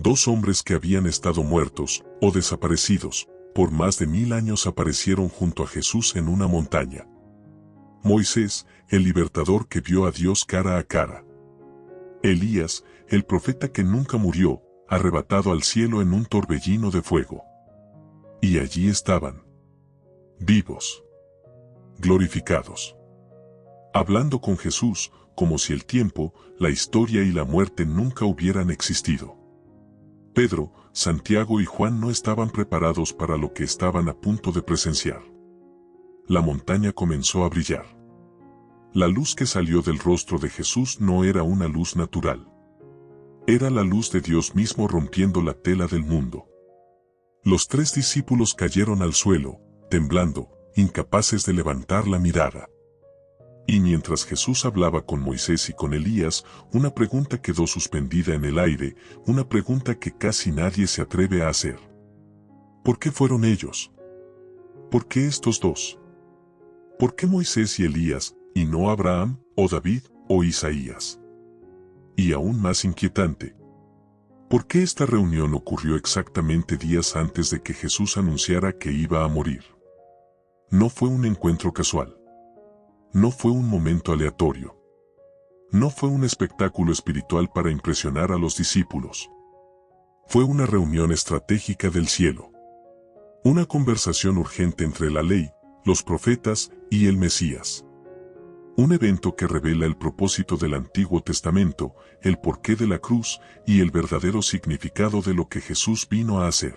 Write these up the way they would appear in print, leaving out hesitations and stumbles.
Dos hombres que habían estado muertos, o desaparecidos, por más de 1000 años aparecieron junto a Jesús en una montaña. Moisés, el libertador que vio a Dios cara a cara. Elías, el profeta que nunca murió, arrebatado al cielo en un torbellino de fuego. Y allí estaban, vivos, glorificados, hablando con Jesús, como si el tiempo, la historia y la muerte nunca hubieran existido. Pedro, Santiago y Juan no estaban preparados para lo que estaban a punto de presenciar. La montaña comenzó a brillar. La luz que salió del rostro de Jesús no era una luz natural. Era la luz de Dios mismo rompiendo la tela del mundo. Los 3 discípulos cayeron al suelo, temblando, incapaces de levantar la mirada. Y mientras Jesús hablaba con Moisés y con Elías, una pregunta quedó suspendida en el aire, una pregunta que casi nadie se atreve a hacer. ¿Por qué fueron ellos? ¿Por qué estos dos? ¿Por qué Moisés y Elías, y no Abraham, o David, o Isaías? Y aún más inquietante, ¿por qué esta reunión ocurrió exactamente días antes de que Jesús anunciara que iba a morir? No fue un encuentro casual. No fue un momento aleatorio. No fue un espectáculo espiritual para impresionar a los discípulos. Fue una reunión estratégica del cielo. Una conversación urgente entre la ley, los profetas y el Mesías. Un evento que revela el propósito del Antiguo Testamento, el porqué de la cruz y el verdadero significado de lo que Jesús vino a hacer.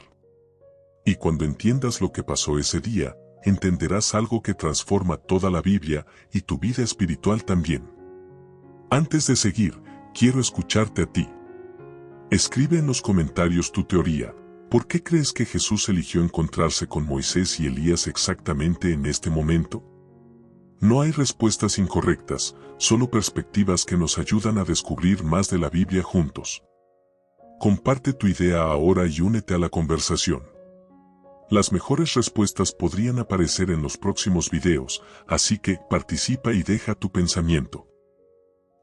Y cuando entiendas lo que pasó ese día, entenderás algo que transforma toda la Biblia y tu vida espiritual también. Antes de seguir, quiero escucharte a ti. Escribe en los comentarios tu teoría. ¿Por qué crees que Jesús eligió encontrarse con Moisés y Elías exactamente en este momento? No hay respuestas incorrectas, solo perspectivas que nos ayudan a descubrir más de la Biblia juntos. Comparte tu idea ahora y únete a la conversación. Las mejores respuestas podrían aparecer en los próximos videos, así que participa y deja tu pensamiento.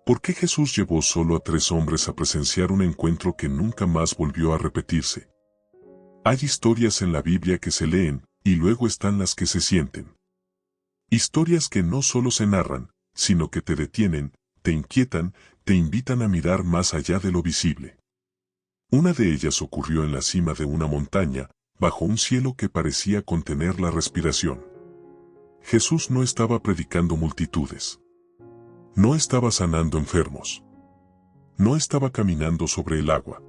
¿Por qué Jesús llevó solo a 3 hombres a presenciar un encuentro que nunca más volvió a repetirse? Hay historias en la Biblia que se leen, y luego están las que se sienten. Historias que no solo se narran, sino que te detienen, te inquietan, te invitan a mirar más allá de lo visible. Una de ellas ocurrió en la cima de una montaña, bajo un cielo que parecía contener la respiración. Jesús no estaba predicando multitudes. No estaba sanando enfermos. No estaba caminando sobre el agua.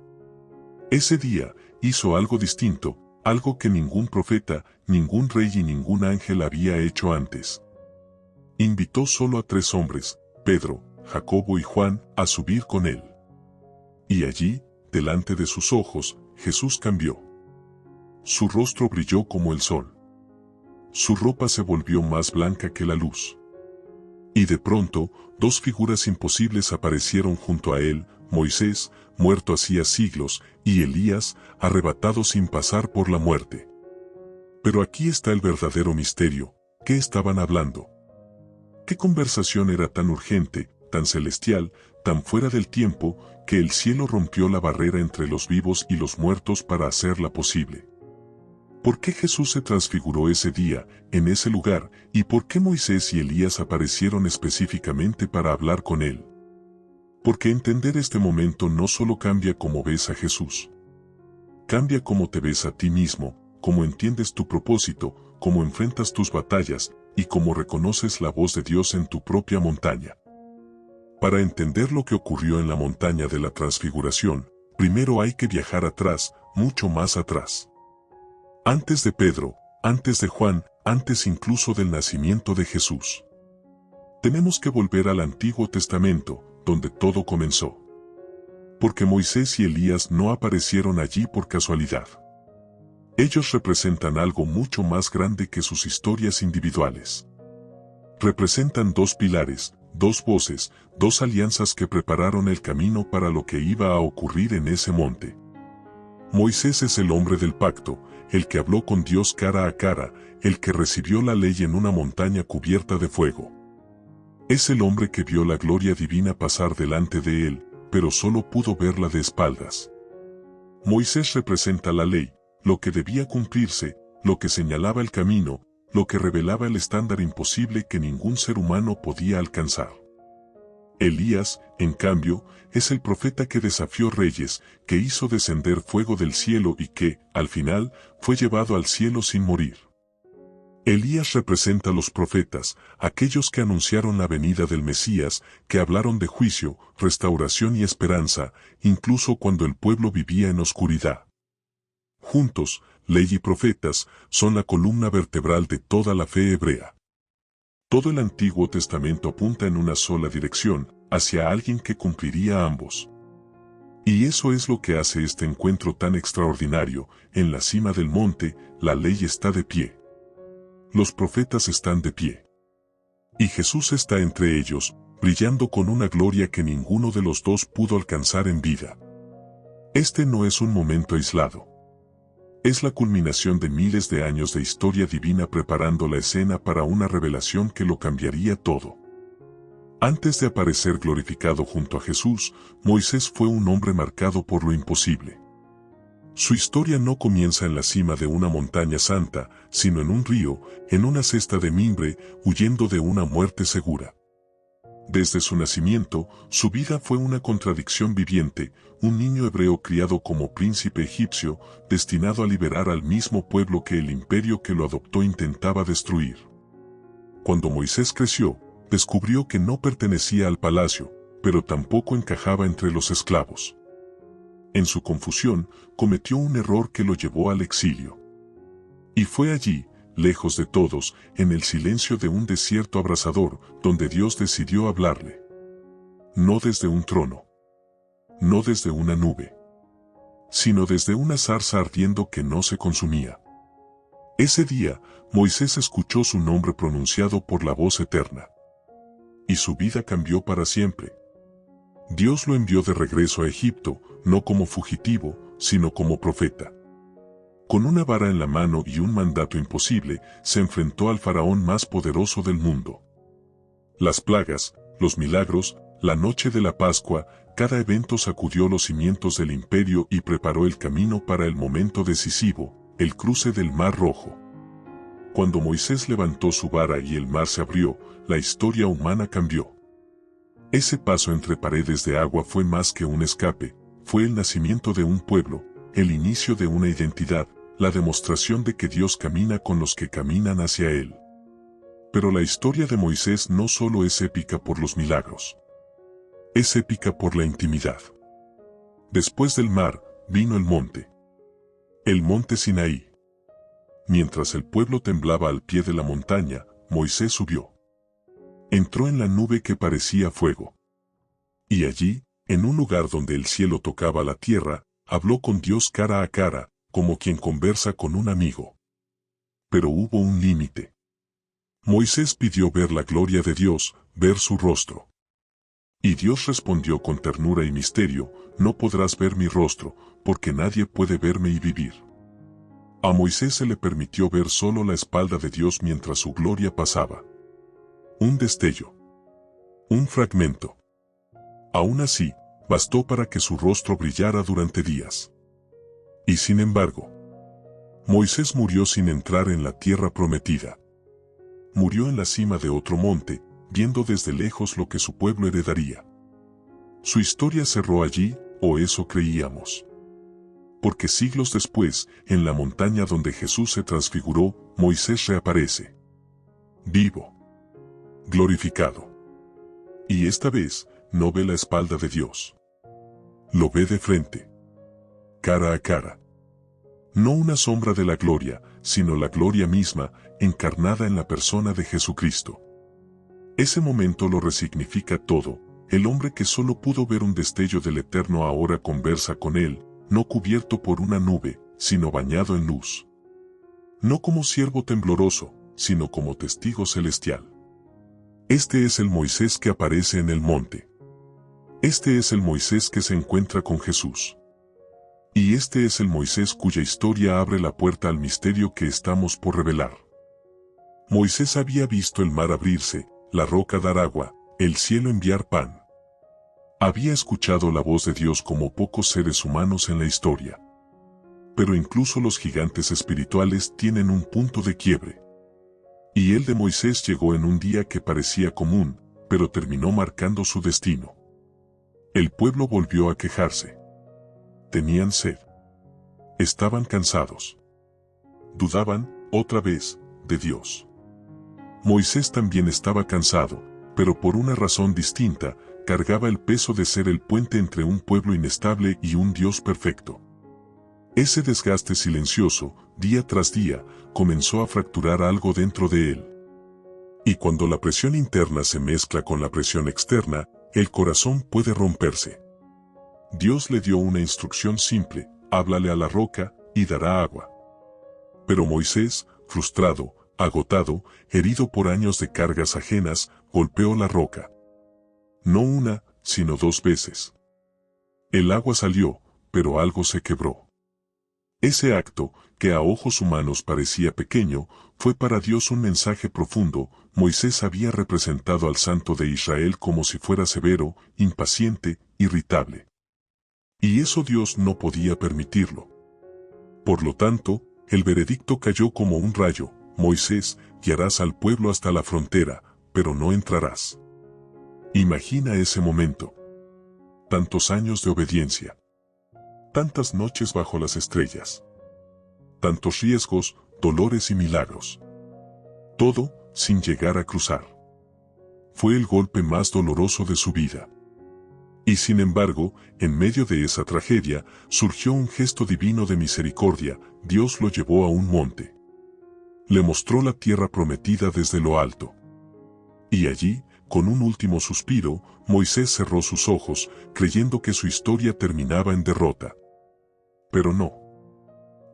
Ese día, hizo algo distinto, algo que ningún profeta, ningún rey y ningún ángel había hecho antes. Invitó solo a 3 hombres, Pedro, Jacobo y Juan, a subir con él. Y allí, delante de sus ojos, Jesús cambió. Su rostro brilló como el sol. Su ropa se volvió más blanca que la luz. Y de pronto, 2 figuras imposibles aparecieron junto a él, Moisés, muerto hacía siglos, y Elías, arrebatado sin pasar por la muerte. Pero aquí está el verdadero misterio. ¿Qué estaban hablando? ¿Qué conversación era tan urgente, tan celestial, tan fuera del tiempo, que el cielo rompió la barrera entre los vivos y los muertos para hacerla posible? ¿Por qué Jesús se transfiguró ese día, en ese lugar, y por qué Moisés y Elías aparecieron específicamente para hablar con él? Porque entender este momento no solo cambia cómo ves a Jesús. Cambia cómo te ves a ti mismo, cómo entiendes tu propósito, cómo enfrentas tus batallas, y cómo reconoces la voz de Dios en tu propia montaña. Para entender lo que ocurrió en la montaña de la transfiguración, primero hay que viajar atrás, mucho más atrás. Antes de Pedro, antes de Juan, antes incluso del nacimiento de Jesús. Tenemos que volver al Antiguo Testamento, donde todo comenzó. Porque Moisés y Elías no aparecieron allí por casualidad. Ellos representan algo mucho más grande que sus historias individuales. Representan 2 pilares, 2 voces, 2 alianzas que prepararon el camino para lo que iba a ocurrir en ese monte. Moisés es el hombre del pacto, el que habló con Dios cara a cara, el que recibió la ley en una montaña cubierta de fuego. Es el hombre que vio la gloria divina pasar delante de él, pero solo pudo verla de espaldas. Moisés representa la ley, lo que debía cumplirse, lo que señalaba el camino, lo que revelaba el estándar imposible que ningún ser humano podía alcanzar. Elías, en cambio, es el profeta que desafió reyes, que hizo descender fuego del cielo y que, al final, fue llevado al cielo sin morir. Elías representa a los profetas, aquellos que anunciaron la venida del Mesías, que hablaron de juicio, restauración y esperanza, incluso cuando el pueblo vivía en oscuridad. Juntos, ley y profetas, son la columna vertebral de toda la fe hebrea. Todo el Antiguo Testamento apunta en una sola dirección, hacia alguien que cumpliría ambos. Y eso es lo que hace este encuentro tan extraordinario. En la cima del monte, la ley está de pie. Los profetas están de pie. Y Jesús está entre ellos, brillando con una gloria que ninguno de los dos pudo alcanzar en vida. Este no es un momento aislado. Es la culminación de miles de años de historia divina preparando la escena para una revelación que lo cambiaría todo. Antes de aparecer glorificado junto a Jesús, Moisés fue un hombre marcado por lo imposible. Su historia no comienza en la cima de una montaña santa, sino en un río, en una cesta de mimbre, huyendo de una muerte segura. Desde su nacimiento, su vida fue una contradicción viviente, un niño hebreo criado como príncipe egipcio, destinado a liberar al mismo pueblo que el imperio que lo adoptó intentaba destruir. Cuando Moisés creció, descubrió que no pertenecía al palacio, pero tampoco encajaba entre los esclavos. En su confusión, cometió un error que lo llevó al exilio. Y fue allí, lejos de todos, en el silencio de un desierto abrasador, donde Dios decidió hablarle. No desde un trono. No desde una nube. Sino desde una zarza ardiendo que no se consumía. Ese día, Moisés escuchó su nombre pronunciado por la voz eterna. Y su vida cambió para siempre. Dios lo envió de regreso a Egipto, no como fugitivo, sino como profeta. Con una vara en la mano y un mandato imposible, se enfrentó al faraón más poderoso del mundo. Las plagas, los milagros, la noche de la Pascua, cada evento sacudió los cimientos del imperio y preparó el camino para el momento decisivo, el cruce del Mar Rojo. Cuando Moisés levantó su vara y el mar se abrió, la historia humana cambió. Ese paso entre paredes de agua fue más que un escape, fue el nacimiento de un pueblo, el inicio de una identidad, la demostración de que Dios camina con los que caminan hacia Él. Pero la historia de Moisés no solo es épica por los milagros. Es épica por la intimidad. Después del mar, vino el monte. El monte Sinaí. Mientras el pueblo temblaba al pie de la montaña, Moisés subió. Entró en la nube que parecía fuego. Y allí, en un lugar donde el cielo tocaba la tierra, habló con Dios cara a cara, como quien conversa con un amigo. Pero hubo un límite. Moisés pidió ver la gloria de Dios, ver su rostro. Y Dios respondió con ternura y misterio, no podrás ver mi rostro, porque nadie puede verme y vivir. A Moisés se le permitió ver solo la espalda de Dios mientras su gloria pasaba. Un destello. Un fragmento. Aún así, bastó para que su rostro brillara durante días. Y sin embargo, Moisés murió sin entrar en la tierra prometida. Murió en la cima de otro monte, viendo desde lejos lo que su pueblo heredaría. Su historia cerró allí, o eso creíamos. Porque siglos después, en la montaña donde Jesús se transfiguró, Moisés reaparece. Vivo. Glorificado. Y esta vez, no ve la espalda de Dios. Lo ve de frente. Cara a cara. No una sombra de la gloria, sino la gloria misma, encarnada en la persona de Jesucristo. Ese momento lo resignifica todo. El hombre que solo pudo ver un destello del Eterno ahora conversa con él, no cubierto por una nube, sino bañado en luz. No como siervo tembloroso, sino como testigo celestial. Este es el Moisés que aparece en el monte. Este es el Moisés que se encuentra con Jesús. Y este es el Moisés cuya historia abre la puerta al misterio que estamos por revelar. Moisés había visto el mar abrirse, la roca dar agua, el cielo enviar pan. Había escuchado la voz de Dios como pocos seres humanos en la historia. pero incluso los gigantes espirituales tienen un punto de quiebre. Y el de Moisés llegó en un día que parecía común, pero terminó marcando su destino. El pueblo volvió a quejarse. Tenían sed. Estaban cansados. Dudaban, otra vez, de Dios. Moisés también estaba cansado, pero por una razón distinta, cargaba el peso de ser el puente entre un pueblo inestable y un Dios perfecto. Ese desgaste silencioso, día tras día, comenzó a fracturar algo dentro de él. Y cuando la presión interna se mezcla con la presión externa, el corazón puede romperse. Dios le dio una instrucción simple: háblale a la roca, y dará agua. Pero Moisés, frustrado, agotado, herido por años de cargas ajenas, golpeó la roca. No una, sino 2 veces. El agua salió, pero algo se quebró. Ese acto, que a ojos humanos parecía pequeño, fue para Dios un mensaje profundo. Moisés había representado al Santo de Israel como si fuera severo, impaciente, irritable. Y eso Dios no podía permitirlo. Por lo tanto, el veredicto cayó como un rayo: Moisés, guiarás al pueblo hasta la frontera, pero no entrarás. Imagina ese momento. Tantos años de obediencia. Tantas noches bajo las estrellas. Tantos riesgos, dolores y milagros. Todo, sin llegar a cruzar. Fue el golpe más doloroso de su vida. Y sin embargo, en medio de esa tragedia, surgió un gesto divino de misericordia. Dios lo llevó a un monte. Le mostró la tierra prometida desde lo alto. Y allí, con un último suspiro, Moisés cerró sus ojos, creyendo que su historia terminaba en derrota. Pero no.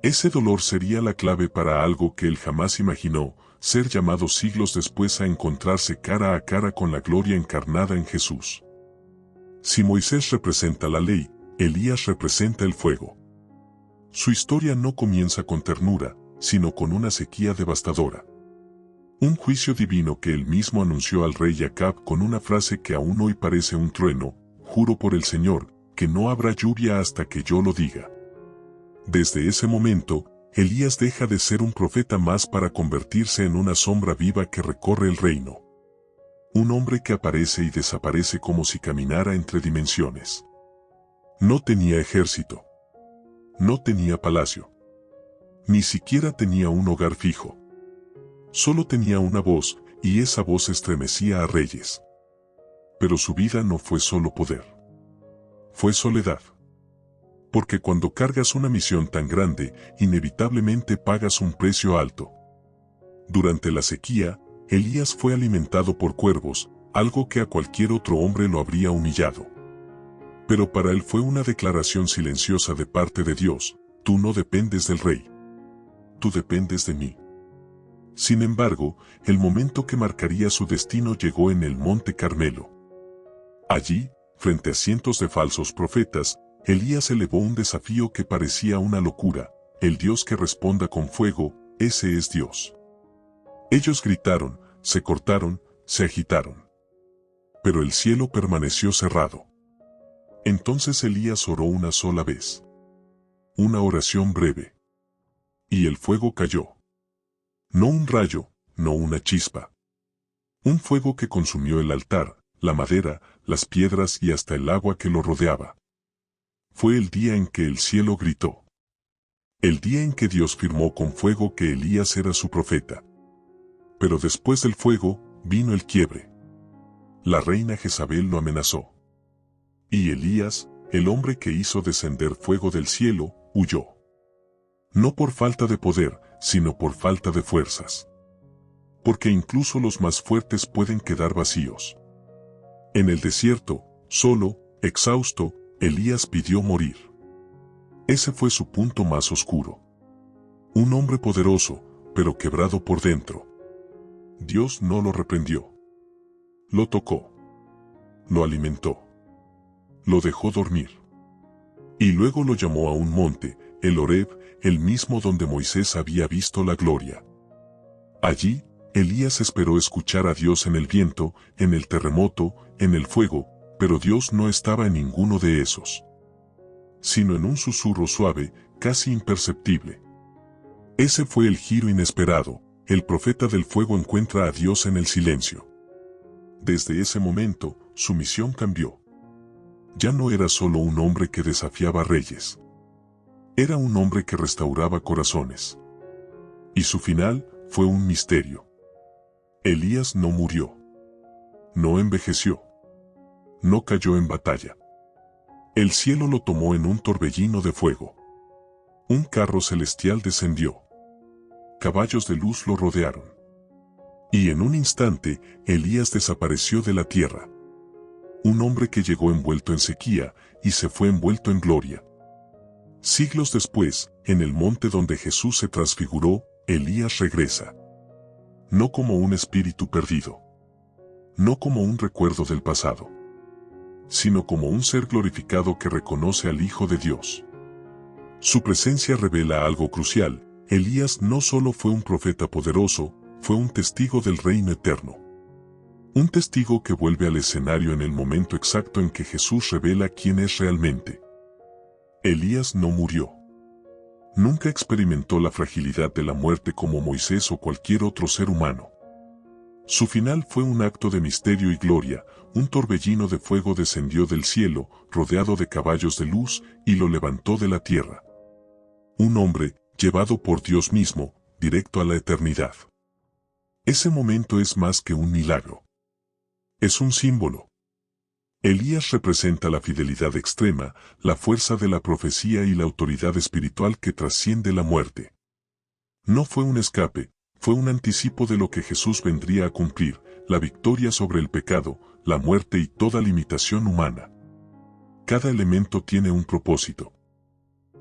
Ese dolor sería la clave para algo que él jamás imaginó: ser llamado siglos después a encontrarse cara a cara con la gloria encarnada en Jesús. Si Moisés representa la ley, Elías representa el fuego. Su historia no comienza con ternura, sino con una sequía devastadora. Un juicio divino que él mismo anunció al rey Acab con una frase que aún hoy parece un trueno: juro por el Señor, que no habrá lluvia hasta que yo lo diga. Desde ese momento, Elías deja de ser un profeta más para convertirse en una sombra viva que recorre el reino. Un hombre que aparece y desaparece como si caminara entre dimensiones. No tenía ejército. No tenía palacio. Ni siquiera tenía un hogar fijo. Solo tenía una voz, y esa voz estremecía a reyes. Pero su vida no fue solo poder. Fue soledad. Porque cuando cargas una misión tan grande, inevitablemente pagas un precio alto. Durante la sequía, Elías fue alimentado por cuervos, algo que a cualquier otro hombre lo habría humillado. Pero para él fue una declaración silenciosa de parte de Dios: tú no dependes del rey. Tú dependes de mí. Sin embargo, el momento que marcaría su destino llegó en el Monte Carmelo. Allí, frente a cientos de falsos profetas, Elías elevó un desafío que parecía una locura: el Dios que responda con fuego, ese es Dios. Ellos gritaron, se cortaron, se agitaron. Pero el cielo permaneció cerrado. Entonces Elías oró una sola vez. Una oración breve. Y el fuego cayó. No un rayo, no una chispa. Un fuego que consumió el altar, la madera, las piedras y hasta el agua que lo rodeaba. Fue el día en que el cielo gritó. El día en que Dios firmó con fuego que Elías era su profeta. Pero después del fuego, vino el quiebre. La reina Jezabel lo amenazó. Y Elías, el hombre que hizo descender fuego del cielo, huyó. No por falta de poder, sino por falta de fuerzas. Porque incluso los más fuertes pueden quedar vacíos. En el desierto, solo, exhausto, Elías pidió morir. Ese fue su punto más oscuro. Un hombre poderoso, pero quebrado por dentro. Dios no lo reprendió. Lo tocó. Lo alimentó. Lo dejó dormir. Y luego lo llamó a un monte, el Horeb, el mismo donde Moisés había visto la gloria. Allí, Elías esperó escuchar a Dios en el viento, en el terremoto, en el fuego, pero Dios no estaba en ninguno de esos. Sino en un susurro suave, casi imperceptible. Ese fue el giro inesperado. El profeta del fuego encuentra a Dios en el silencio. Desde ese momento, su misión cambió. Ya no era solo un hombre que desafiaba reyes. Era un hombre que restauraba corazones. Y su final fue un misterio. Elías no murió. No envejeció. No cayó en batalla. El cielo lo tomó en un torbellino de fuego. Un carro celestial descendió. Caballos de luz lo rodearon. Y en un instante, Elías desapareció de la tierra. Un hombre que llegó envuelto en sequía y se fue envuelto en gloria. Siglos después, en el monte donde Jesús se transfiguró, Elías regresa. No como un espíritu perdido. No como un recuerdo del pasado. Sino como un ser glorificado que reconoce al Hijo de Dios. Su presencia revela algo crucial. Elías no solo fue un profeta poderoso, fue un testigo del reino eterno. Un testigo que vuelve al escenario en el momento exacto en que Jesús revela quién es realmente. Elías no murió. Nunca experimentó la fragilidad de la muerte como Moisés o cualquier otro ser humano. Su final fue un acto de misterio y gloria. Un torbellino de fuego descendió del cielo, rodeado de caballos de luz, y lo levantó de la tierra. Un hombre, llevado por Dios mismo, directo a la eternidad. Ese momento es más que un milagro. Es un símbolo. Elías representa la fidelidad extrema, la fuerza de la profecía y la autoridad espiritual que trasciende la muerte. No fue un escape, fue un anticipo de lo que Jesús vendría a cumplir, la victoria sobre el pecado, la muerte y toda limitación humana. Cada elemento tiene un propósito.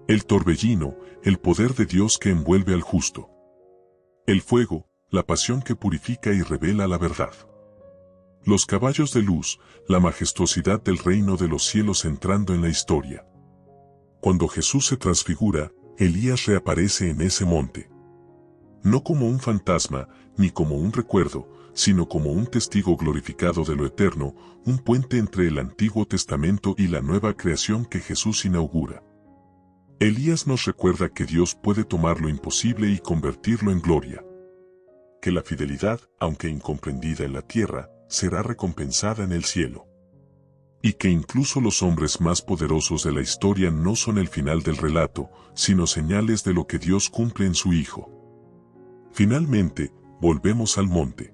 El torbellino, el poder de Dios que envuelve al justo. El fuego, la pasión que purifica y revela la verdad. Los caballos de luz, la majestuosidad del reino de los cielos entrando en la historia. Cuando Jesús se transfigura, Elías reaparece en ese monte. No como un fantasma, ni como un recuerdo, sino como un testigo glorificado de lo eterno, un puente entre el Antiguo Testamento y la nueva creación que Jesús inaugura. Elías nos recuerda que Dios puede tomar lo imposible y convertirlo en gloria. Que la fidelidad, aunque incomprendida en la tierra, será recompensada en el cielo. Y que incluso los hombres más poderosos de la historia no son el final del relato, sino señales de lo que Dios cumple en su Hijo. Finalmente, volvemos al monte.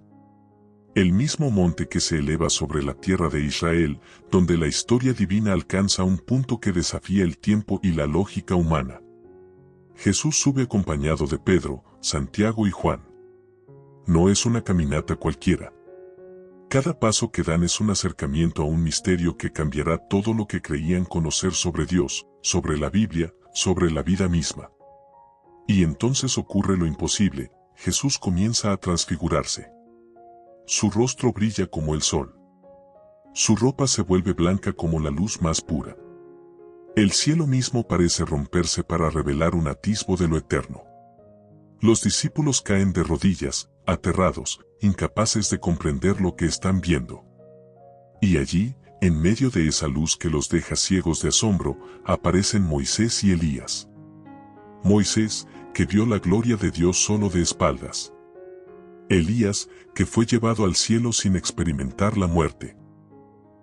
El mismo monte que se eleva sobre la tierra de Israel, donde la historia divina alcanza un punto que desafía el tiempo y la lógica humana. Jesús sube acompañado de Pedro, Santiago y Juan. No es una caminata cualquiera. Cada paso que dan es un acercamiento a un misterio que cambiará todo lo que creían conocer sobre Dios, sobre la Biblia, sobre la vida misma. Y entonces ocurre lo imposible, Jesús comienza a transfigurarse. Su rostro brilla como el sol. Su ropa se vuelve blanca como la luz más pura. El cielo mismo parece romperse para revelar un atisbo de lo eterno. Los discípulos caen de rodillas, aterrados, incapaces de comprender lo que están viendo. Y allí, en medio de esa luz que los deja ciegos de asombro, aparecen Moisés y Elías. Moisés, que vio la gloria de Dios solo de espaldas. Elías, que fue llevado al cielo sin experimentar la muerte.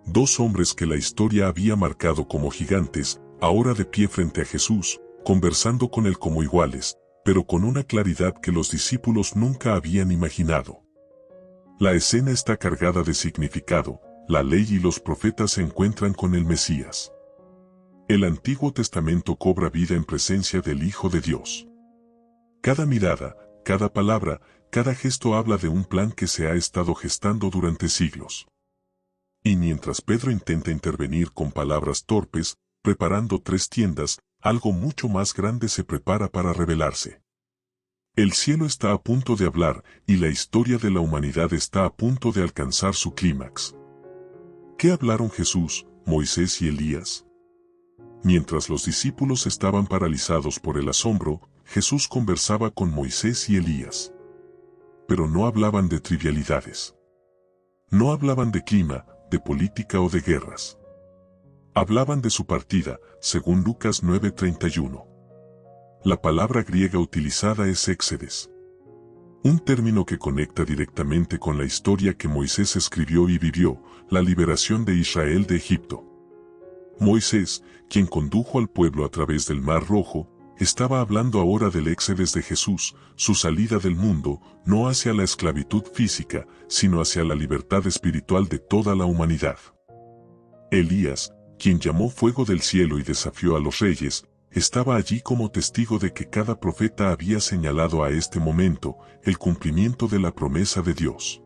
Dos hombres que la historia había marcado como gigantes, ahora de pie frente a Jesús, conversando con él como iguales, pero con una claridad que los discípulos nunca habían imaginado. La escena está cargada de significado, la ley y los profetas se encuentran con el Mesías. El Antiguo Testamento cobra vida en presencia del Hijo de Dios. Cada mirada, cada palabra, cada gesto habla de un plan que se ha estado gestando durante siglos. Y mientras Pedro intenta intervenir con palabras torpes, preparando 3 tiendas, algo mucho más grande se prepara para revelarse. El cielo está a punto de hablar, y la historia de la humanidad está a punto de alcanzar su clímax. ¿Qué hablaron Jesús, Moisés y Elías? Mientras los discípulos estaban paralizados por el asombro, Jesús conversaba con Moisés y Elías. Pero no hablaban de trivialidades. No hablaban de clima, de política o de guerras. Hablaban de su partida, según Lucas 9:31. La palabra griega utilizada es éxedes, un término que conecta directamente con la historia que Moisés escribió y vivió, la liberación de Israel de Egipto. Moisés, quien condujo al pueblo a través del Mar Rojo, estaba hablando ahora del éxodo de Jesús, su salida del mundo, no hacia la esclavitud física, sino hacia la libertad espiritual de toda la humanidad. Elías, quien llamó fuego del cielo y desafió a los reyes, estaba allí como testigo de que cada profeta había señalado a este momento, el cumplimiento de la promesa de Dios.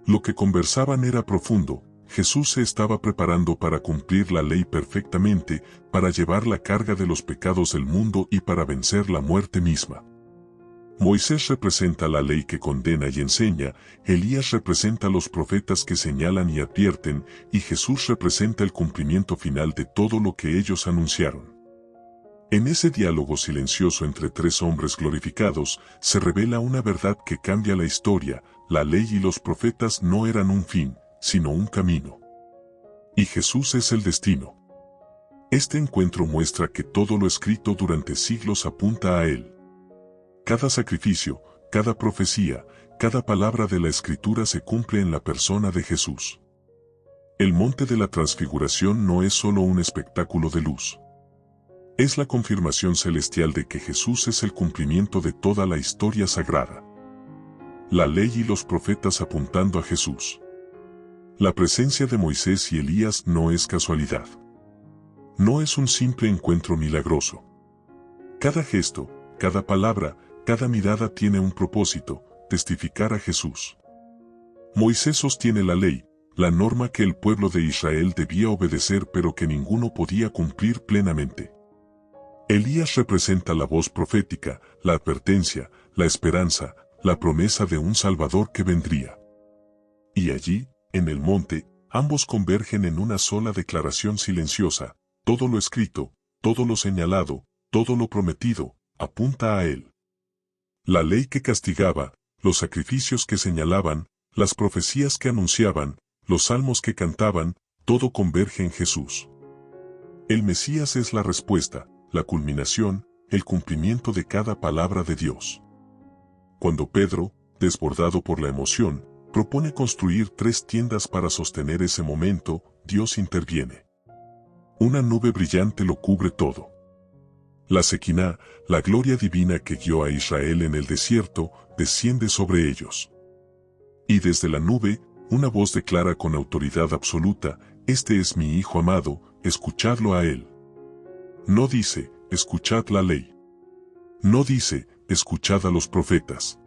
Lo que conversaban era profundo. Jesús se estaba preparando para cumplir la ley perfectamente, para llevar la carga de los pecados del mundo y para vencer la muerte misma. Moisés representa la ley que condena y enseña, Elías representa los profetas que señalan y advierten, y Jesús representa el cumplimiento final de todo lo que ellos anunciaron. En ese diálogo silencioso entre tres hombres glorificados, se revela una verdad que cambia la historia: la ley y los profetas no eran un fin, sino un camino. Y Jesús es el destino. Este encuentro muestra que todo lo escrito durante siglos apunta a Él. Cada sacrificio, cada profecía, cada palabra de la Escritura se cumple en la persona de Jesús. El monte de la transfiguración no es solo un espectáculo de luz. Es la confirmación celestial de que Jesús es el cumplimiento de toda la historia sagrada. La ley y los profetas apuntando a Jesús. La presencia de Moisés y Elías no es casualidad. No es un simple encuentro milagroso. Cada gesto, cada palabra, cada mirada tiene un propósito: testificar a Jesús. Moisés sostiene la ley, la norma que el pueblo de Israel debía obedecer pero que ninguno podía cumplir plenamente. Elías representa la voz profética, la advertencia, la esperanza, la promesa de un Salvador que vendría. Y allí, en el monte, ambos convergen en una sola declaración silenciosa: todo lo escrito, todo lo señalado, todo lo prometido, apunta a Él. La ley que castigaba, los sacrificios que señalaban, las profecías que anunciaban, los salmos que cantaban, todo converge en Jesús. El Mesías es la respuesta, la culminación, el cumplimiento de cada palabra de Dios. Cuando Pedro, desbordado por la emoción, propone construir 3 tiendas para sostener ese momento, Dios interviene. Una nube brillante lo cubre todo. La Sequiná, la gloria divina que guió a Israel en el desierto, desciende sobre ellos. Y desde la nube, una voz declara con autoridad absoluta: este es mi Hijo amado, escuchadlo a Él. No dice, escuchad la ley. No dice, escuchad a los profetas.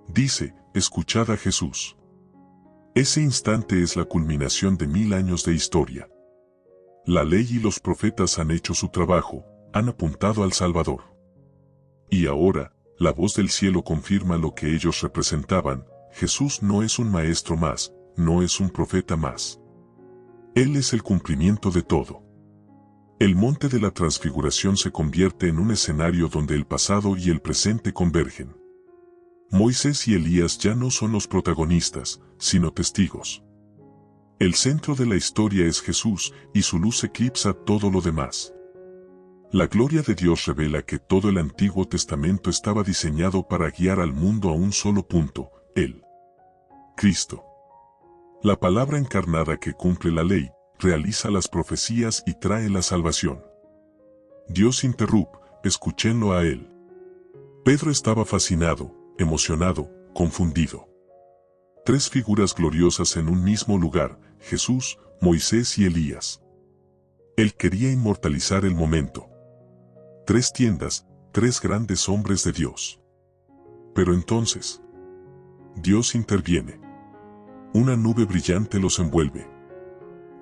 Dice, escuchad a Jesús. Ese instante es la culminación de 1000 años de historia. La ley y los profetas han hecho su trabajo, han apuntado al Salvador. Y ahora, la voz del cielo confirma lo que ellos representaban: Jesús no es un maestro más, no es un profeta más. Él es el cumplimiento de todo. El monte de la transfiguración se convierte en un escenario donde el pasado y el presente convergen. Moisés y Elías ya no son los protagonistas, sino testigos. El centro de la historia es Jesús, y su luz eclipsa todo lo demás. La gloria de Dios revela que todo el Antiguo Testamento estaba diseñado para guiar al mundo a un solo punto: Él. Cristo. La palabra encarnada que cumple la ley, realiza las profecías y trae la salvación. Dios interrumpe, escúchenlo a Él. Pedro estaba fascinado, emocionado, confundido. 3 figuras gloriosas en un mismo lugar: Jesús, Moisés y Elías. Él quería inmortalizar el momento. 3 tiendas, 3 grandes hombres de Dios. Pero entonces, Dios interviene. Una nube brillante los envuelve.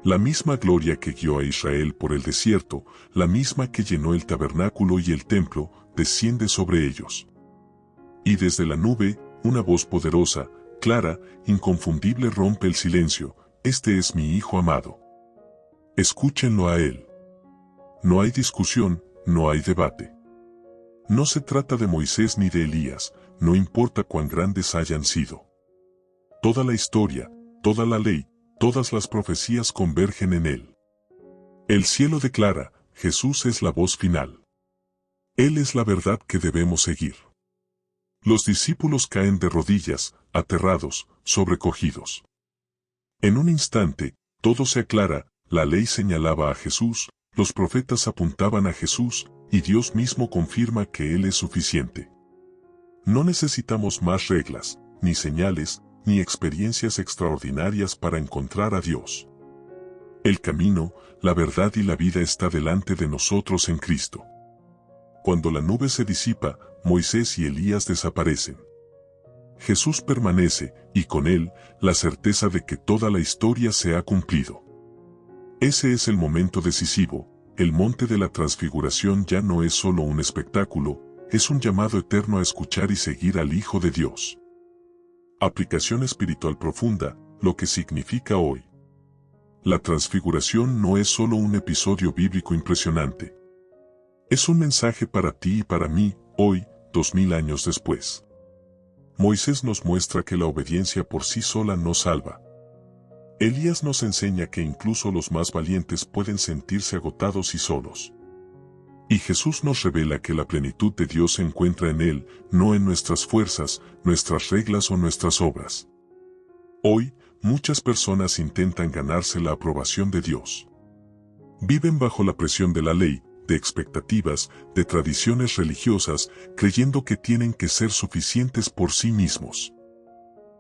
La misma gloria que guió a Israel por el desierto, la misma que llenó el tabernáculo y el templo, desciende sobre ellos. Y desde la nube, una voz poderosa, clara, inconfundible rompe el silencio: este es mi Hijo amado. Escúchenlo a Él. No hay discusión, no hay debate. No se trata de Moisés ni de Elías, no importa cuán grandes hayan sido. Toda la historia, toda la ley, todas las profecías convergen en Él. El cielo declara: Jesús es la voz final. Él es la verdad que debemos seguir. Los discípulos caen de rodillas, aterrados, sobrecogidos. En un instante, todo se aclara, la ley señalaba a Jesús, los profetas apuntaban a Jesús, y Dios mismo confirma que Él es suficiente. No necesitamos más reglas, ni señales, ni experiencias extraordinarias para encontrar a Dios. El camino, la verdad y la vida está delante de nosotros en Cristo. Cuando la nube se disipa, Moisés y Elías desaparecen. Jesús permanece, y con él, la certeza de que toda la historia se ha cumplido. Ese es el momento decisivo. El monte de la transfiguración ya no es solo un espectáculo, es un llamado eterno a escuchar y seguir al Hijo de Dios. Aplicación espiritual profunda, lo que significa hoy. La transfiguración no es solo un episodio bíblico impresionante. Es un mensaje para ti y para mí, hoy, 2000 años después. Moisés nos muestra que la obediencia por sí sola no salva. Elías nos enseña que incluso los más valientes pueden sentirse agotados y solos. Y Jesús nos revela que la plenitud de Dios se encuentra en Él, no en nuestras fuerzas, nuestras reglas o nuestras obras. Hoy, muchas personas intentan ganarse la aprobación de Dios. Viven bajo la presión de la ley, de expectativas, de tradiciones religiosas, creyendo que tienen que ser suficientes por sí mismos.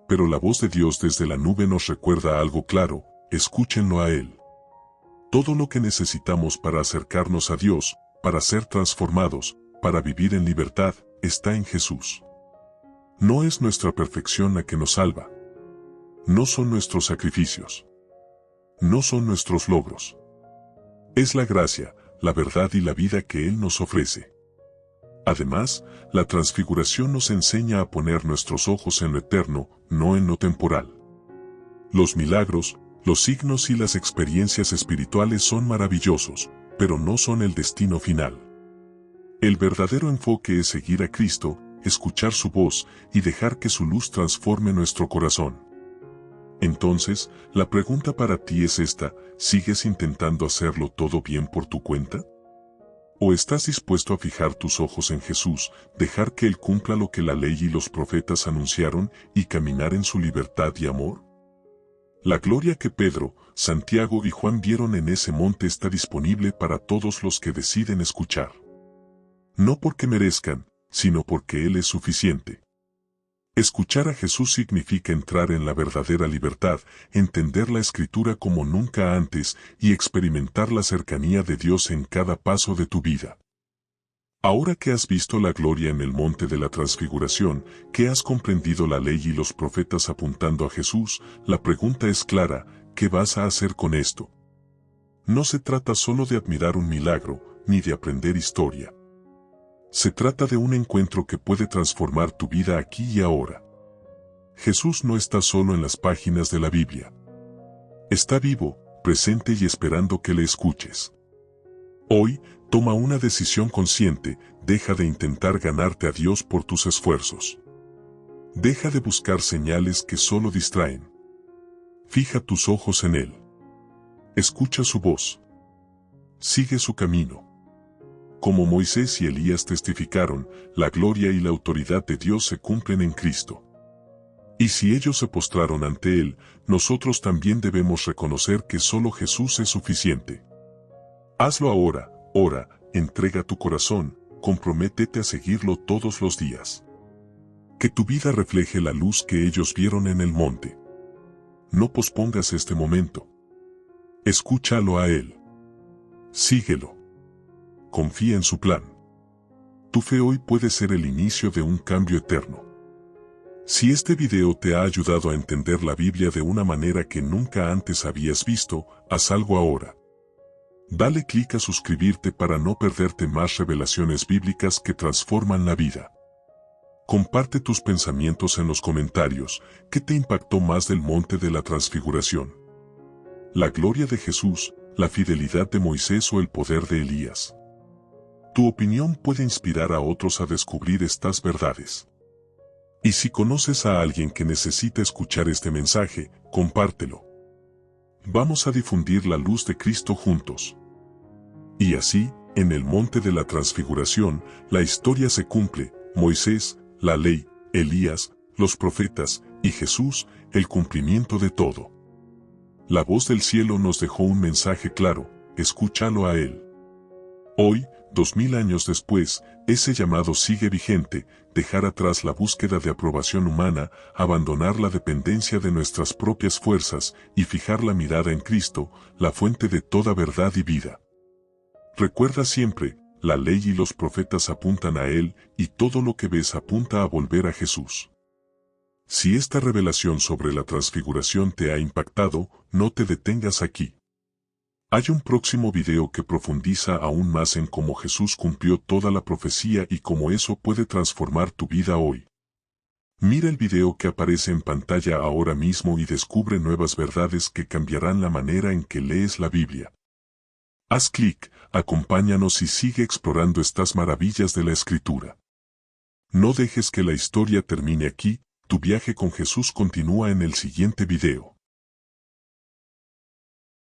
Pero la voz de Dios desde la nube nos recuerda algo claro: escúchenlo a Él. Todo lo que necesitamos para acercarnos a Dios, para ser transformados, para vivir en libertad, está en Jesús. No es nuestra perfección la que nos salva. No son nuestros sacrificios. No son nuestros logros. Es la gracia, la verdad y la vida que Él nos ofrece. Además, la transfiguración nos enseña a poner nuestros ojos en lo eterno, no en lo temporal. Los milagros, los signos y las experiencias espirituales son maravillosos, pero no son el destino final. El verdadero enfoque es seguir a Cristo, escuchar su voz y dejar que su luz transforme nuestro corazón. Entonces, la pregunta para ti es esta: ¿sigues intentando hacerlo todo bien por tu cuenta? ¿O estás dispuesto a fijar tus ojos en Jesús, dejar que Él cumpla lo que la ley y los profetas anunciaron y caminar en su libertad y amor? La gloria que Pedro, Santiago y Juan vieron en ese monte está disponible para todos los que deciden escuchar. No porque merezcan, sino porque Él es suficiente. Escuchar a Jesús significa entrar en la verdadera libertad, entender la Escritura como nunca antes y experimentar la cercanía de Dios en cada paso de tu vida. Ahora que has visto la gloria en el monte de la transfiguración, que has comprendido la ley y los profetas apuntando a Jesús, la pregunta es clara: ¿qué vas a hacer con esto? No se trata solo de admirar un milagro, ni de aprender historia. Se trata de un encuentro que puede transformar tu vida aquí y ahora. Jesús no está solo en las páginas de la Biblia. Está vivo, presente y esperando que le escuches. Hoy, toma una decisión consciente: deja de intentar ganarte a Dios por tus esfuerzos. Deja de buscar señales que solo distraen. Fija tus ojos en Él. Escucha su voz. Sigue su camino. Como Moisés y Elías testificaron, la gloria y la autoridad de Dios se cumplen en Cristo. Y si ellos se postraron ante Él, nosotros también debemos reconocer que solo Jesús es suficiente. Hazlo ahora, ora, entrega tu corazón, comprométete a seguirlo todos los días. Que tu vida refleje la luz que ellos vieron en el monte. No pospongas este momento. Escúchalo a Él. Síguelo. Confía en su plan. Tu fe hoy puede ser el inicio de un cambio eterno. Si este video te ha ayudado a entender la Biblia de una manera que nunca antes habías visto, haz algo ahora. Dale clic a suscribirte para no perderte más revelaciones bíblicas que transforman la vida. Comparte tus pensamientos en los comentarios. ¿Qué te impactó más del monte de la transfiguración? ¿La gloria de Jesús, la fidelidad de Moisés o el poder de Elías? Tu opinión puede inspirar a otros a descubrir estas verdades. Y si conoces a alguien que necesita escuchar este mensaje, compártelo. Vamos a difundir la luz de Cristo juntos. Y así, En el monte de la transfiguración, la historia se cumple: Moisés, la ley, Elías, los profetas, y Jesús, el cumplimiento de todo. La voz del cielo nos dejó un mensaje claro: escúchalo a Él. Hoy, 2000 años después, ese llamado sigue vigente: dejar atrás la búsqueda de aprobación humana, abandonar la dependencia de nuestras propias fuerzas y fijar la mirada en Cristo, la fuente de toda verdad y vida. Recuerda siempre, la ley y los profetas apuntan a Él, y todo lo que ves apunta a volver a Jesús. Si esta revelación sobre la transfiguración te ha impactado, no te detengas aquí. Hay un próximo video que profundiza aún más en cómo Jesús cumplió toda la profecía y cómo eso puede transformar tu vida hoy. Mira el video que aparece en pantalla ahora mismo y descubre nuevas verdades que cambiarán la manera en que lees la Biblia. Haz clic, acompáñanos y sigue explorando estas maravillas de la Escritura. No dejes que la historia termine aquí, tu viaje con Jesús continúa en el siguiente video.